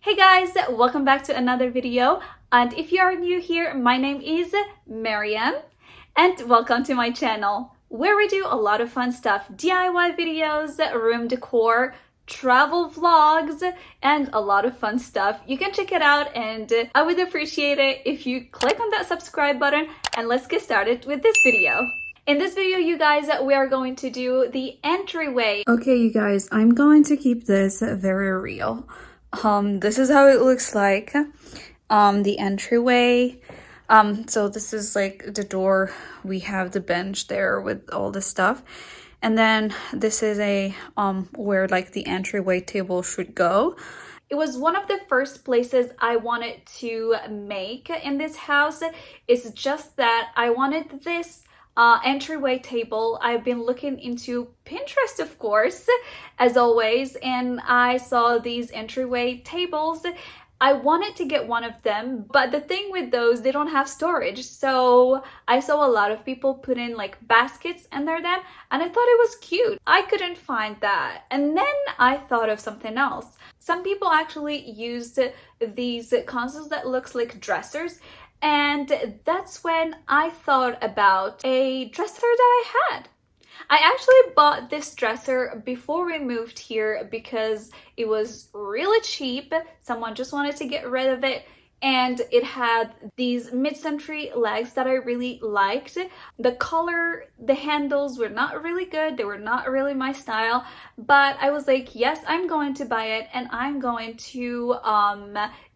Hey guys, welcome back to another video. And if you are new here, my name is Mariam and welcome to my channel where we do a lot of fun stuff, DIY videos, room decor, travel vlogs, and a lot of fun stuff. You can check it out and I would appreciate it if you click on that subscribe button, and let's get started with this video. In this video, you guys, we are going to do the entryway. Okay, you guys, I'm going to keep this very real. This is how it looks like, the entryway. So this is like the door. We have the bench there with all the stuff. And then this is a, where like the entryway table should go. It was one of the first places I wanted to make in this house. It's just that I wanted this entryway table. I've been looking into Pintrest, of course, as always, and I saw these entryway tables. I wanted to get one of them, but the thing with those, they don't have storage. So I saw a lot of people put in like baskets under them, and I thought it was cute. I couldn't find that. And then I thought of something else. Some people actually used these consoles that looks like dressers. And that's when I thought about a dresser that I had. I actually bought this dresser before we moved here because it was really cheap. Someone just wanted to get rid of it. And it had these mid-century legs that I really liked. The color, the handles were not really good. They were not really my style. But I was like, yes, I'm going to buy it. And I'm going to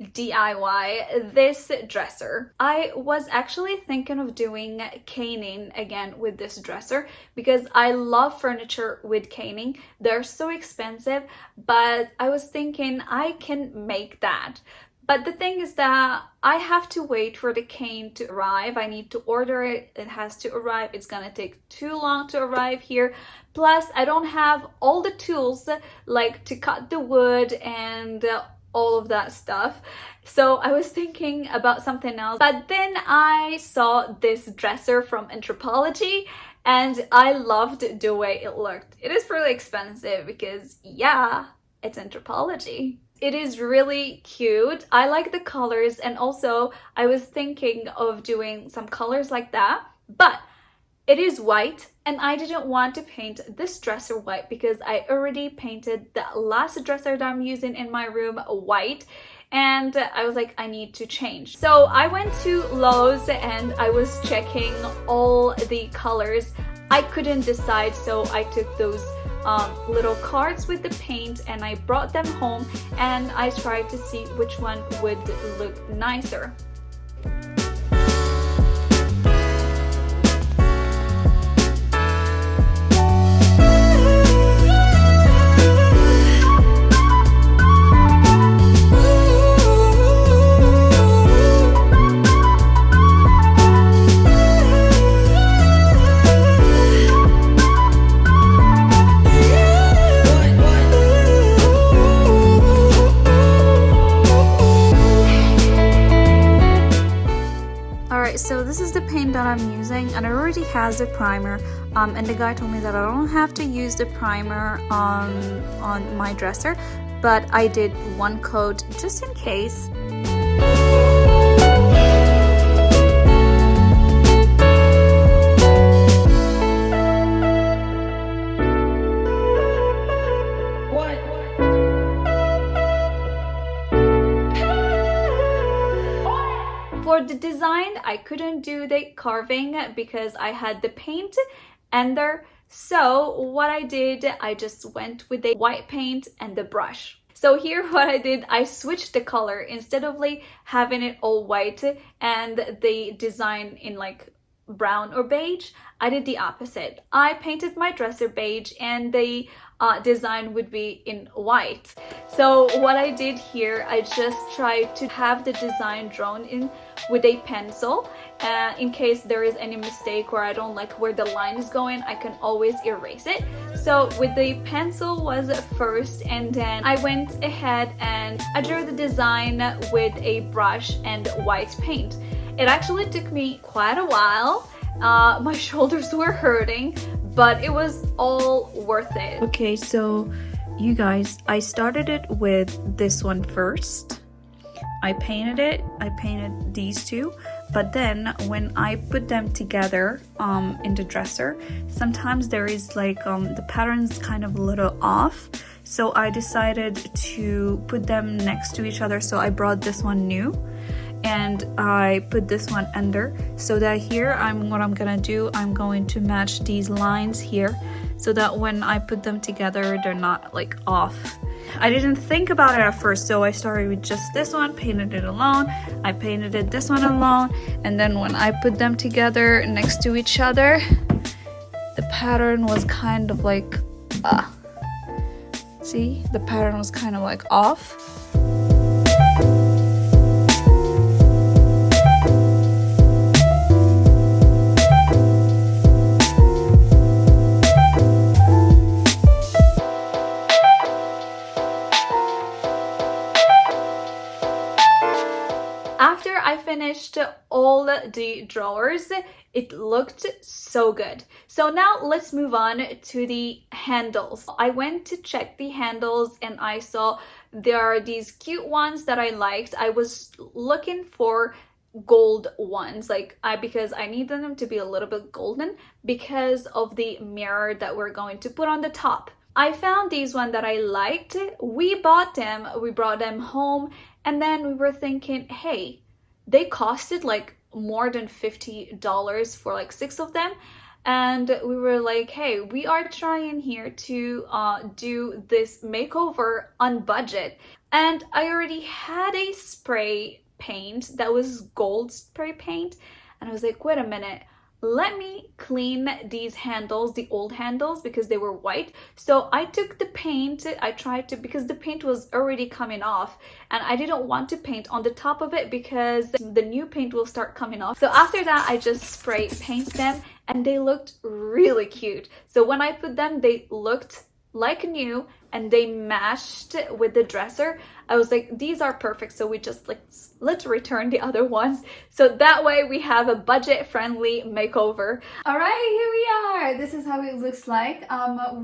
DIY this dresser. I was actually thinking of doing caning again with this dresser because I love furniture with caning. They're so expensive. But I was thinking I can make that. But the thing is that I have to wait for the cane to arrive. I need to order it. It has to arrive. It's gonna take too long to arrive here. Plus, I don't have all the tools like to cut the wood and all of that stuff. So I was thinking about something else. But then I saw this dresser from Anthropology and I loved the way it looked. It is pretty expensive because, yeah, it's Anthropology. It is really cute. I like the colors, and also I was thinking of doing some colors like that, but it is white and I didn't want to paint this dresser white because I already painted the last dresser that I'm using in my room white, and I was like, I need to change. So I went to Lowe's and I was checking all the colors. I couldn't decide, so I took those little cards with the paint and I brought them home and I tried to see which one would look nicer. So this is the paint that I'm using, and it already has a primer, and the guy told me that I don't have to use the primer on my dresser, but I did one coat just in case. For the design, I couldn't do the carving because I had the paint under. So what I did, I just went with the white paint and the brush. So here what I did, I switched the color. Instead of like having it all white and the design in like brown or beige, I did the opposite. I painted my dresser beige and the design would be in white. So what I did here, I just tried to have the design drawn in with a pencil. In case there is any mistake or I don't like where the line is going, I can always erase it. So with the pencil was first, and then I went ahead and I drew the design with a brush and white paint. It actually took me quite a while. My shoulders were hurting, but it was all worth it. Okay, so you guys, I started it with this one first. I painted these two, but then when I put them together in the dresser, sometimes there is like the pattern's kind of a little off, so I decided to put them next to each other. So I brought this one new and I put this one under, so that here what I'm gonna do, I'm going to match these lines here so that when I put them together they're not like off. I didn't think about it at first, so I started with just this one, painted it alone, I painted this one alone, and then when I put them together next to each other, the pattern was kind of like see, the pattern was kind of like off. After I finished all the drawers, it looked so good. So now let's move on to the handles. I went to check the handles and I saw there are these cute ones that I liked. I was looking for gold ones, because I need them to be a little bit golden because of the mirror that we're going to put on the top. I found these one that I liked. We bought them, we brought them home, and then we were thinking, hey, they costed like more than $50 for like 6 of them. And we were like, hey, we are trying here to do this makeover on budget. And I already had a spray paint that was gold spray paint. And I was like, wait a minute, let me clean these handles, the old handles, because they were white. So I took the paint, I tried to, because the paint was already coming off and I didn't want to paint on the top of it because the new paint will start coming off. So after that, I just spray paint them and they looked really cute. So when I put them, they looked like new and they matched with the dresser. I was like, these are perfect. So we just let's return the other ones, so that way we have a budget-friendly makeover. All right, here we are. This is how it looks like.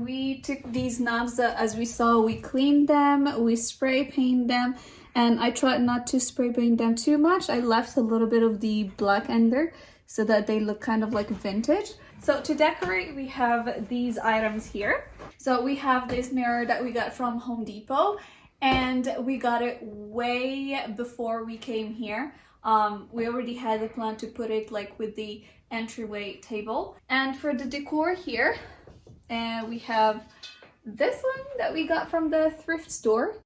We took these knobs, as we saw, we cleaned them, we spray paint them, and I tried not to spray paint them too much. I left a little bit of the black under so that they look kind of like vintage. So to decorate, we have these items here. So we have this mirror that we got from Home Depot, and we got it way before we came here. We already had a plan to put it like with the entryway table. And for the decor here, we have this one that we got from the thrift store.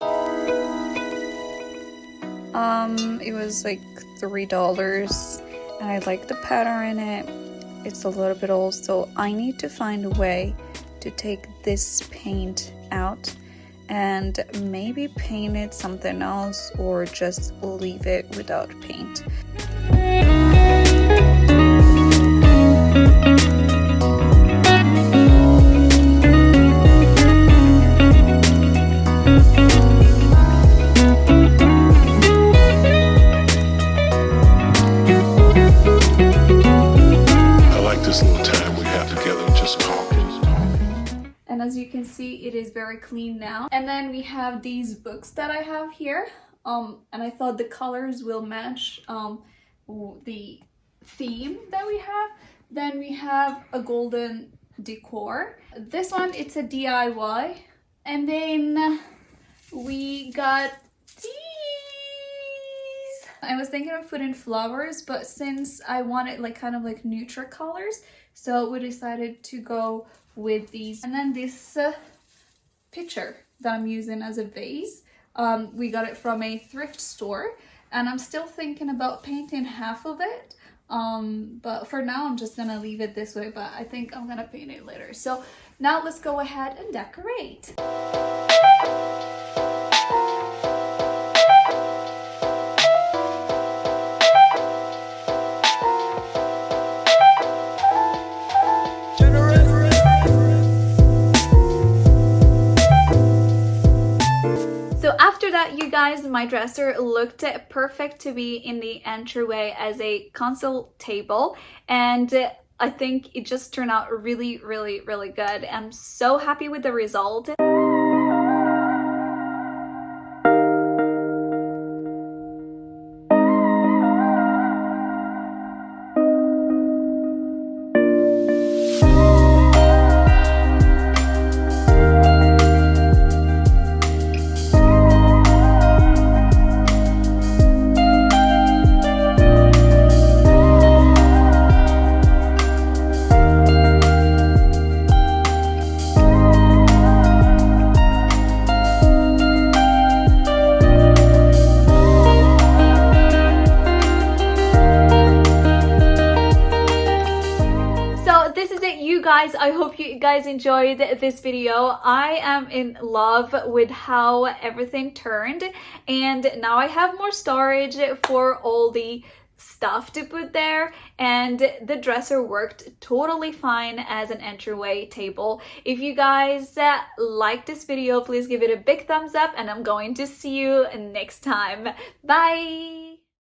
It was like $3 and I like the pattern in it. It's a little bit old, so I need to find a way to take this paint out and maybe paint it something else or just leave it without paint. As you can see, it is very clean now. And then we have these books that I have here, and I thought the colors will match the theme that we have. Then we have a golden decor. This one, it's a DIY. And then we got these. I was thinking of putting flowers, but since I wanted like kind of like neutral colors, so we decided to go with these. And then this picture that I'm using as a vase, we got it from a thrift store, and I'm still thinking about painting half of it, but for now I'm just gonna leave it this way, but I think I'm gonna paint it later. So now let's go ahead and decorate. After that, you guys, my dresser looked perfect to be in the entryway as a console table, and I think it just turned out really, really, really good. I'm so happy with the result. I guys, I hope you guys enjoyed this video. I am in love with how everything turned, and now I have more storage for all the stuff to put there, and the dresser worked totally fine as an entryway table. If you guys like this video, please give it a big thumbs up, and I'm going to see you next time. Bye!